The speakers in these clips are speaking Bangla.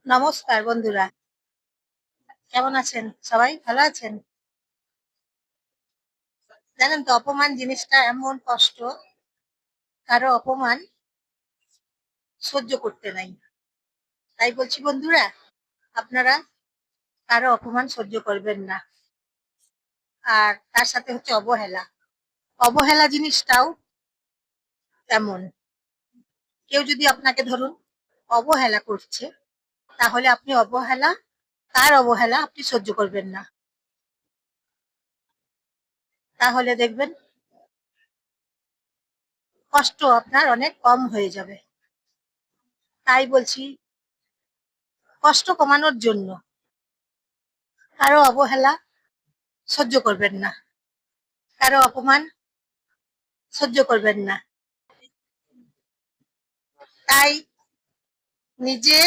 নমস্কার বন্ধুরা। কেমন আছেন? সবাই ভালো আছেন? জানেন তো অপমান জিনিসটা এমন কষ্ট, কারো অপমান সহ্য করতে নাই। তাই বলছি বন্ধুরা, আপনারা কারো অপমান সহ্য করবেন না। আর তার সাথে হচ্ছে অবহেলা। অবহেলা জিনিসটাও তেমন। কেউ যদি আপনাকে ধরুন অবহেলা করছে, তাহলে আপনি তার অবহেলা আপনি সহ্য করবেন না। তাহলে দেখবেন কষ্ট আপনার অনেক কম হয়ে যাবে। তাই বলছি কষ্ট কমানোর জন্য কারো অবহেলা সহ্য করবেন না, কারো অপমান সহ্য করবেন না। তাই নিজে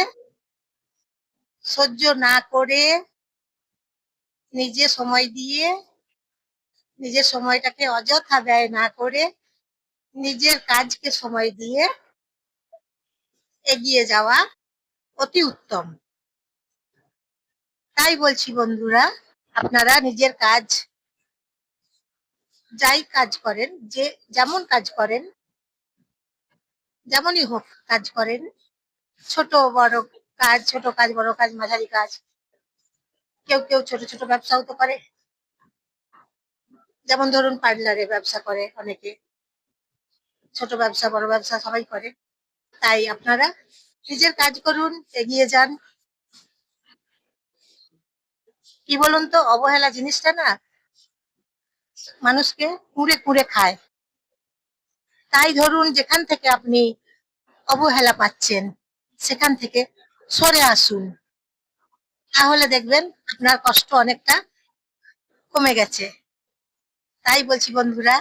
সহ্য না করে, নিজে সময় দিয়ে, নিজের সময়টাকে অযথা ব্যয় না করে, নিজের কাজকে সময় দিয়ে এগিয়ে যাওয়া অতি উত্তম। তাই বলছি বন্ধুরা, আপনারা নিজের কাজ, যাই কাজ করেন, যেমন কাজ করেন, যেমনই হোক কাজ করেন, ছোট বড় কাজ, ছোট কাজ, বড় কাজ, মাঝারি কাজ, কেউ কেউ ছোট ছোট ব্যবসাও তো করে। যেমন ধরুন পার্লারে ব্যবসা করে অনেকে, ছোট ব্যবসা বড় ব্যবসা সবাই করে। তাই আপনারা নিজের কাজ করুন, এগিয়ে যান। কি বলুন তো, অবহেলা জিনিসটা না মানুষকে কুঁড়ে কুঁড়ে খায়। তাই ধরুন যেখান থেকে আপনি অবহেলা পাচ্ছেন সেখান থেকে সরে আসুন, তাহলে দেখবেন আপনার কষ্ট অনেকটা কমে গেছে। তাই বলছি বন্ধুরা,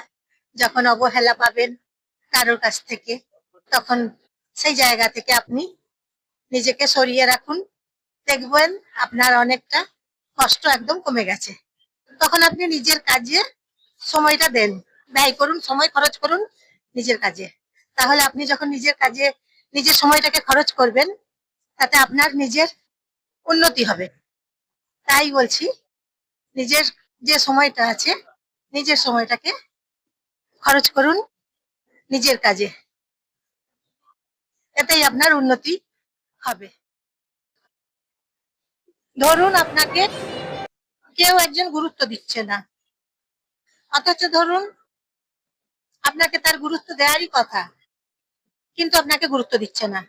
যখন অবহেলা পাবেন কারোর কাছ থেকে, তখন সেই জায়গা থেকে আপনি নিজেকে সরিয়ে রাখুন, দেখবেন আপনার অনেকটা কষ্ট একদম কমে গেছে। তখন আপনি নিজের কাজে সময়টা দেন, ব্যয় করুন, সময় খরচ করুন নিজের কাজে। তাহলে আপনি যখন নিজের কাজে নিজের সময়টাকে খরচ করবেন, তাতে আপনার নিজের উন্নতি হবে। তাই বলছি, নিজের যে সময়টা আছে, নিজের সময়টাকে খরচ করুন নিজের কাজে, এতেই আপনার উন্নতি হবে। ধরুন আপনাকে কেউ একজন গুরুত্ব দিচ্ছে না, অথচ ধরুন আপনাকে তার গুরুত্ব দেওয়ারই কথা, কিন্তু আপনাকে গুরুত্ব দিচ্ছে না।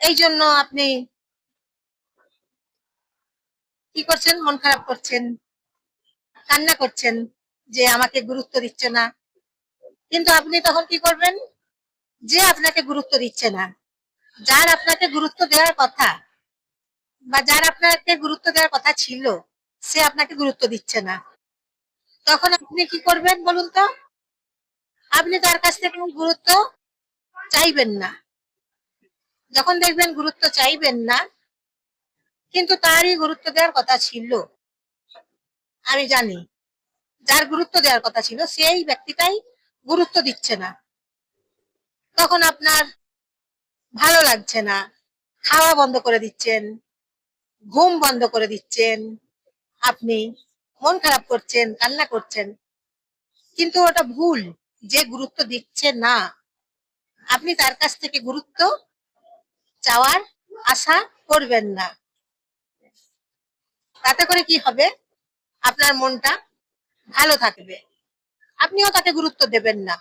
এই জন্য আপনি কি করছেন? মন খারাপ করছেন, কান্না করছেন যে আমাকে গুরুত্ব দিচ্ছে না। কিন্তু আপনি তখন কি করবেন? যে আপনাকে গুরুত্ব দিচ্ছে না, যার আপনাকে গুরুত্ব দেওয়ার কথা, বা যার আপনাকে গুরুত্ব দেওয়ার কথা ছিল, সে আপনাকে গুরুত্ব দিচ্ছে না। তখন আপনি কি করবেন বলুন তো? আপনি তার কাছ থেকে গুরুত্ব চাইবেন না। যখন দেখবেন গুরুত্ব চাইবেন না, কিন্তু তারই গুরুত্ব দেওয়ার কথা ছিল, আমি জানি যার গুরুত্ব দেওয়ার কথা ছিল সেই ব্যক্তিটাই গুরুত্ব দিচ্ছে না, তখন আপনার ভালো লাগছে না, খাওয়া বন্ধ করে দিচ্ছেন, ঘুম বন্ধ করে দিচ্ছেন, আপনি মন খারাপ করছেন, কান্না করছেন, কিন্তু ওটা ভুল। যে গুরুত্ব দিচ্ছে না, আপনি তার কাছ থেকে গুরুত্ব চাওয়ার আশা করবেন না। তাতে করে কি হবে? আপনার মনটা ভালো থাকবে, আপনিও তাকে গুরুত্ব দেবেন না।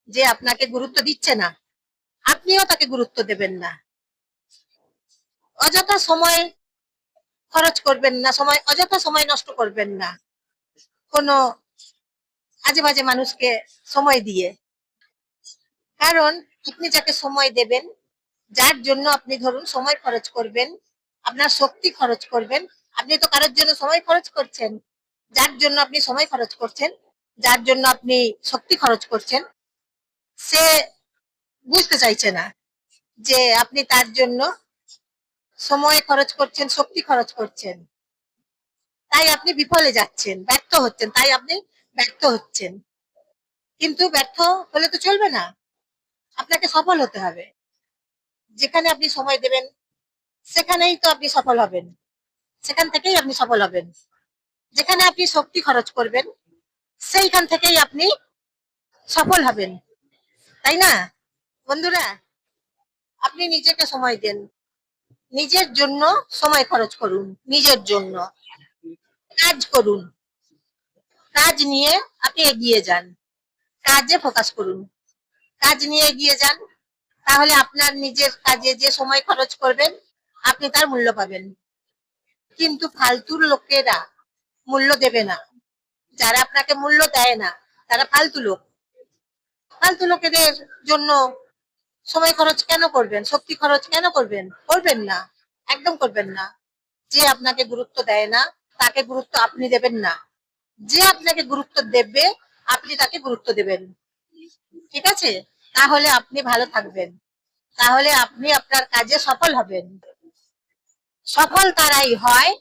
যে আপনাকে গুরুত্ব দিচ্ছে না, আপনিও তাকে গুরুত্ব দেবেন না। অযথা সময় খরচ করবেন না, অযথা সময় নষ্ট করবেন না কোনো আজে বাজে মানুষকে সময় দিয়ে। কারণ আপনি যাকে সময় দেবেন, যার জন্য আপনি ধরুন সময় খরচ করবেন, আপনার শক্তি খরচ করবেন, আপনি তো কারোর জন্য সময় খরচ করছেন। যার জন্য আপনি সময় খরচ করছেন, যার জন্য আপনি শক্তি খরচ করছেন, সে বুঝতে চাইছে না যে আপনি তার জন্য সময় খরচ করছেন, শক্তি খরচ করছেন। তাই আপনি বিফলে যাচ্ছেন, ব্যর্থ হচ্ছেন, তাই আপনি ব্যর্থ হচ্ছেন। কিন্তু ব্যর্থ হলে তো চলবে না, আপনাকে সফল হতে হবে। যেখানে আপনি সময় দেবেন সেখানেই তো আপনি সফল হবেন, সেখান থেকেই আপনি সফল হবেন। যেখানে আপনি শক্তি খরচ করবেন সেইখান থেকেই আপনি সফল হবেন, তাই না বন্ধুরা? আপনি নিজেকে সময় দেন, নিজের জন্য সময় খরচ করুন, নিজের জন্য কাজ করুন, কাজ নিয়ে আপনি এগিয়ে যান, কাজে ফোকাস করুন, কাজ নিয়ে এগিয়ে যান। তাহলে আপনার নিজের কাজে যে সময় খরচ করবেন আপনি তার মূল্য পাবেন। কিন্তু ফালতুর লোকেরা মূল্য দেবে না, যারা আপনাকে মূল্য দেয় না তারা ফালতু লোক। ফালতু লোকেদের জন্য সময় খরচ কেন করবেন, শক্তি খরচ কেন করবেন? করবেন না, একদম করবেন না। যে আপনাকে গুরুত্ব দেয় না তাকে গুরুত্ব আপনি দেবেন না, যে আপনাকে গুরুত্ব দেবে আপনি তাকে গুরুত্ব দেবেন, ঠিক আছে? তাহলে আপনি ভালো থাকবেন, তাহলে আপনি আপনার কাজে সফল হবেন। সফল তারাই হয়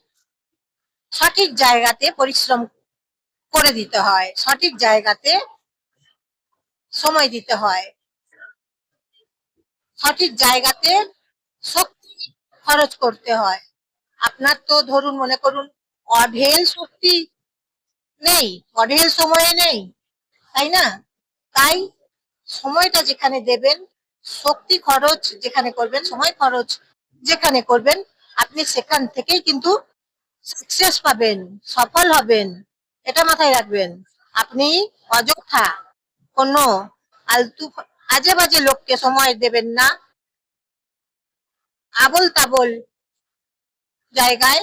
সঠিক জায়গাতে পরিশ্রম করে দিতে হয়, সঠিক জায়গাতে সময় দিতে হয়, সঠিক জায়গাতে শক্তি খরচ করতে হয়। আপনার তো ধরুন মনে করুন অঢেল শক্তি নেই, অঢেল সময়ে নেই, তাই না? তাই সময়টা যেখানে দেবেন, শক্তি খরচ যেখানে করবেন, সময় খরচ যেখানে করবেন আপনি সেখান থেকেই কিন্তু সাকসেস পাবেন, সফল হবেন। এটা মাথায় রাখবেন। আপনি অযথা কোনো আলতু আজে বাজে লোককে সময় দেবেন না, আবল তাবল জায়গায়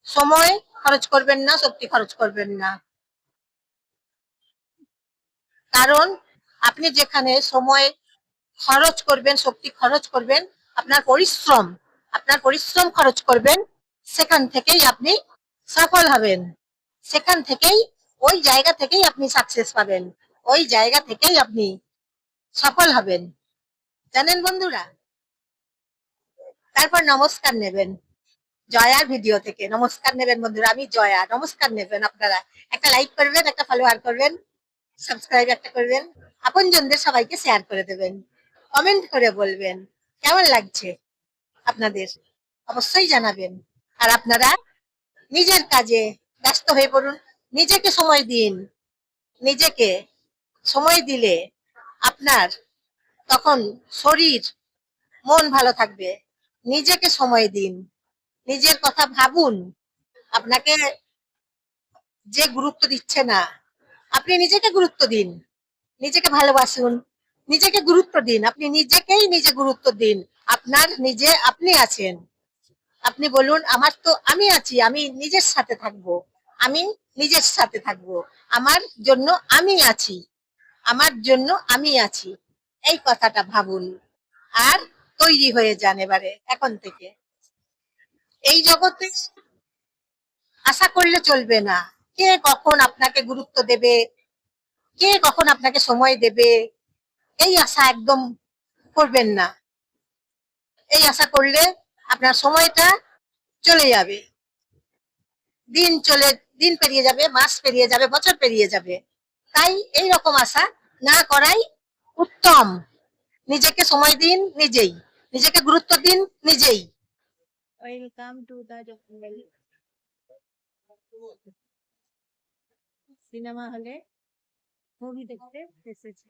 সময় খরচ করবেন না, শক্তি খরচ করবেন না। কারণ আপনি যেখানে সময় খরচ করবেন, শক্তি খরচ করবেন, আপনার পরিশ্রম খরচ করবেন, সেখান থেকেই আপনি সফল হবেন, সেখান থেকেই ওই জায়গা থেকেই আপনি সাকসেস পাবেন, ওই জায়গা থেকেই আপনি সফল হবেন, জানেন বন্ধুরা? তারপর নমস্কার নেবেন, জয়ার ভিডিও থেকে নমস্কার নেবেন বন্ধুরা। আমি জয়া, নমস্কার নেবেন আপনারা। একটা লাইক করবেন, একটা ফলোয়ার করবেন, সাবস্ক্রাইব একটা করবেন, আপনজনদের সবাইকে শেয়ার করে দেবেন, কমেন্ট করে বলবেন কেমন লাগছে আপনাদের, অবশ্যই জানাবেন। আর আপনারা নিজের কাজে ব্যস্ত হয়ে পড়ুন, নিজেকে সময় দিন। নিজেকে সময় দিলে আপনার তখন শরীর মন ভালো থাকবে। নিজেকে সময় দিন, নিজের কথা ভাবুন। আপনাকে যে গুরুত্ব দিচ্ছে না আপনি নিজেকে গুরুত্ব দিন, নিজেকে ভালোবাসুন, নিজেকে গুরুত্ব দিন, আপনি নিজেকেই নিজে গুরুত্ব দিন। আপনার নিজে আপনি আছেন, আপনি বলুন আমার তো আমি আছি, আমি নিজের সাথে থাকবো, আমি নিজের সাথে থাকবো, আমার জন্য আমি আছি, আমার জন্য আমি আছি। এই কথাটা ভাবুন আর তৈরি হয়ে যান এবারে এখন থেকে। এই জগতে আশা করলে চলবে না, কে কখন আপনাকে গুরুত্ব দেবে, কে কখন আপনাকে সময় দেবে, এই আশা একদম করবেন না। এই আশা করলে আপনার সময়টা চলে যাবে, দিন পেরিয়ে যাবে, মাস পেরিয়ে যাবে, বছর পেরিয়ে যাবে। তাই এই রকম আশা না করাই উত্তম। নিজেকে সময় দিন নিজেই, নিজেকে গুরুত্ব দিন নিজেই। Welcome to the jungle cinema হলে মুভি দেখতে এসেছি।